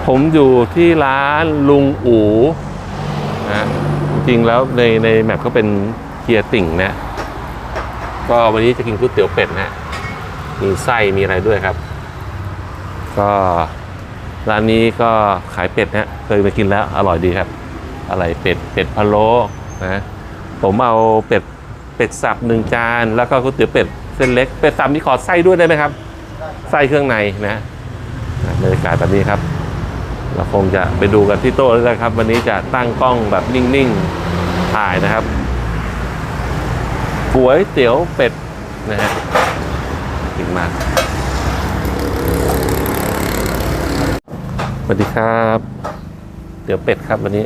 ผมอยู่ที่ร้านลุงอู๋นะจริงๆแล้วในแมปก็เป็นเกียร์ติ่งนะก็วันนี้จะกินก๋วยเตี๋ยวเป็ดนะมีไส้มีอะไรด้วยครับก็ร้านนี้ก็ขายเป็ดนะเคยไปกินแล้วอร่อยดีครับอะไรเป็ดพะโล้นะผมเอาเป็ดสับ1 จานแล้วก็ก๋วยเตี๋ยวเป็ดเส้นเล็กเป็ดสับมีขอไส้ด้วยได้ไหมครับไส้เครื่องในนะบรรยากาศแบบนี้ครับเราคงจะไปดูกันที่โต๊ะแล้วครับวันนี้จะตั้งกล้องแบบนิ่งๆถ่ายนะครับก๋วยเตี๋ยวเป็ดนะฮะกินมากสวัสดีครับเตี๋ยวเป็ดครับวันนี้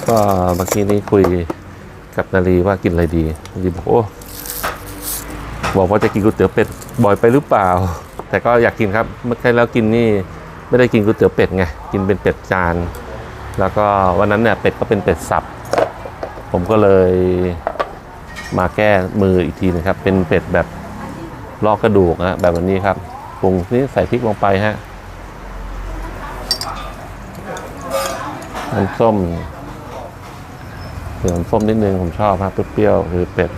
ก็เมื่อกี้นี้คุยกับนาลีว่ากินอะไรดีนาลีบอกว่าจะกินก๋วยเตี๋ยวเป็ดบ่อยไปหรือเปล่าแต่ก็อยากกินครับเมื่อกี้แล้วกินนี่ไม่ได้กินก๋วยเตี๋ยวเป็ดไงกินเป็นเป็ดจานแล้วก็วันนั้นเนี่ยเป็ดก็เป็นเป็ดสับผมก็เลยมาแก้มืออีกทีนะครับเป็นเป็ดแบบลอกกระดูกนะแบบนี้ครับปรุงนี่ใส่พริกลงไปฮะน้ำส้มน้ำส้มนิดนึงผมชอบครับเปรี้ยวๆคือเป็ด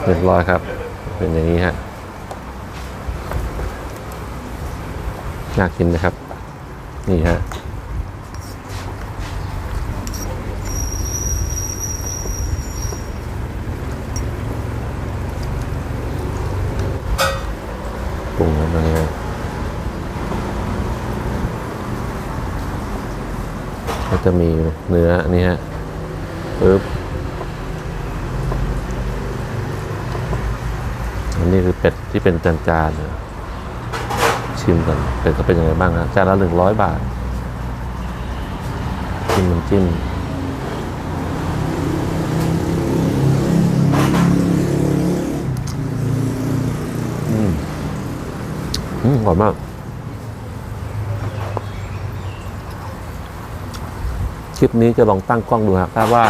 เรียบร้อยครับเป็นอย่างนี้ฮะน่ากินนะครับนี่ฮะปรุงแล้วนะก็จะมีเนื้อนี่ฮะปึ๊บอันนี้คือเป็ดที่เป็นจานชิมก่อนเป็ดก็เป็นยังไงบ้างนะจานละ100 บาทจิ้มน้ำจิ้มอร่อยมากคลิปนี้จะลองตั้งกล้องดูครับถ้าว่า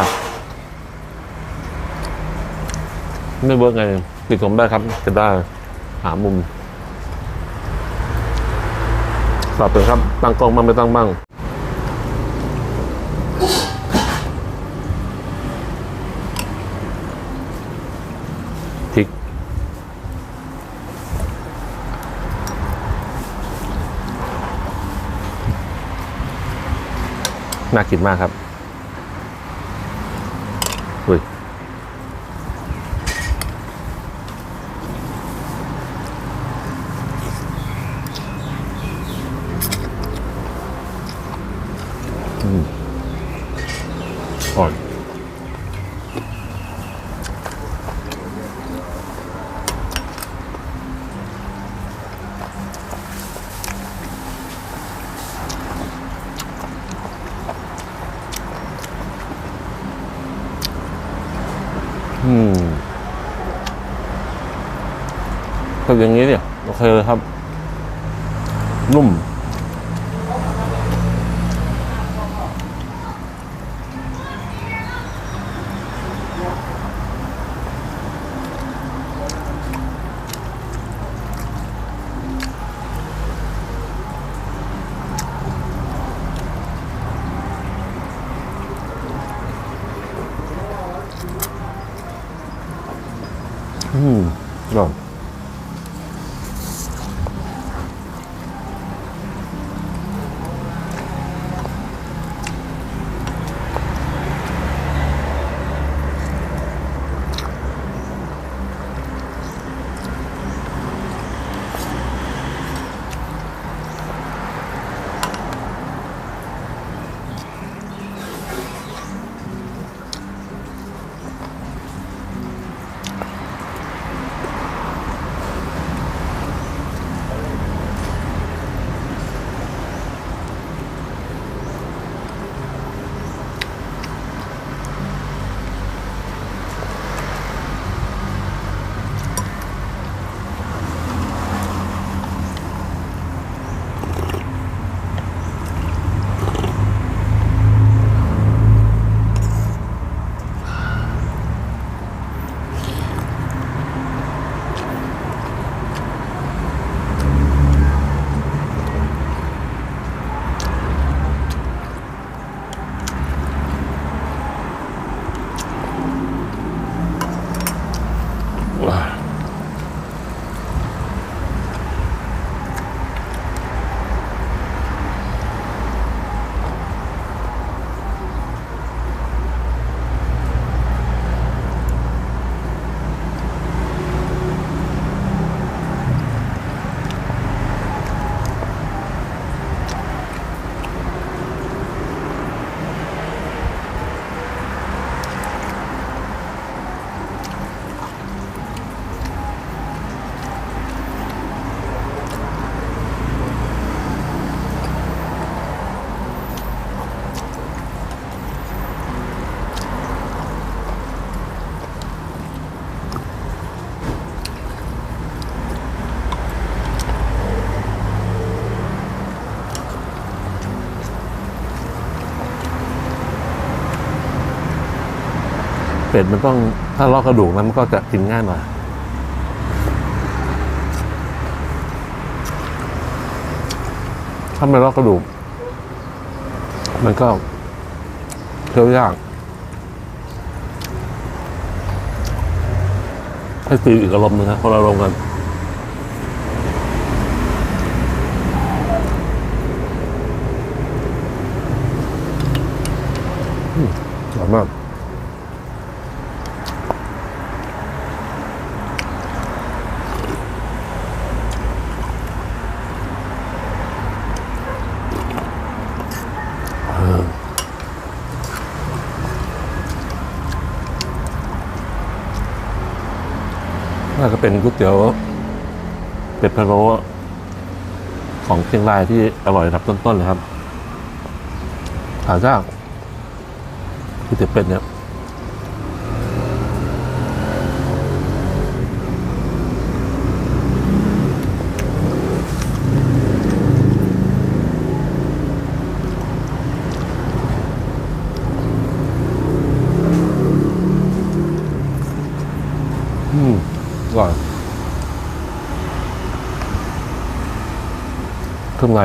ไม่เวิร์กไงติดผมได้ครับจะได้หามุมตอบเป็นครับตั้งกล้องบ้างไม่ตั้งบ้างพริกน่ากินมากครับอุ้ยอ่อนก็อย่างนี้เนี่ยโอเคเลยครับนุ่มอร่อย เป็ดมันต้องถ้าลอกกระดูกมันก็จะกินง่ายหน่อยถ้าไม่ลอกกระดูกมันก็เคี้ยวยากให้ตีอีกอารมณ์นึงนะคนละอารมณ์กันอร่อยมากน่าจะเป็นก๋วยเตี๋ยวเป็ดพะโล้ของเชียงรายที่อร่อยระดับต้นๆเลยครับหายากก๋วยเตี๋ยวเป็ดเนี่ยอร่อยเครื่องใน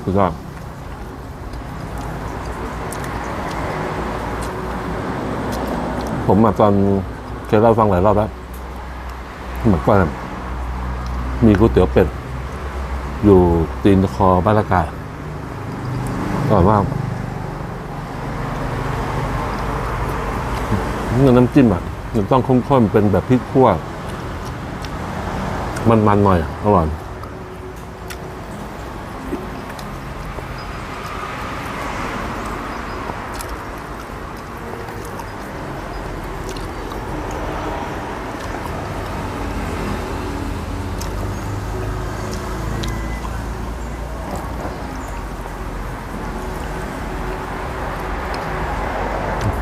สุดยอดผมมาตอนเคยเล่าฟังหลายรอบแล้วเหมือนว่ามีก๋วยเตี๋ยวเป็ดอยู่ตีนคอบ้านละกาอร่อยมากน้ำจิ้มอ่ะมันต้องข้นๆเป็นแบบพริกขั่วมันๆหน่อยอร่อย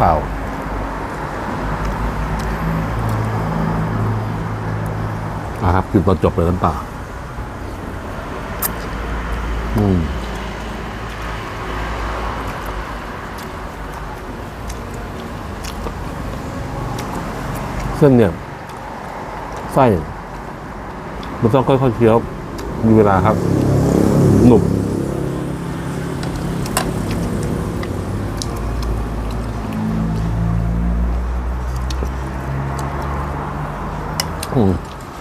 เปล่าครับกินตอนจบเลยน้ำเปล่าเส้นเนี่ยไส้มันต้องค่อยๆเคี้ยวมีเวลาครับหนุบ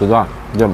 สุดยอดเยี่ยม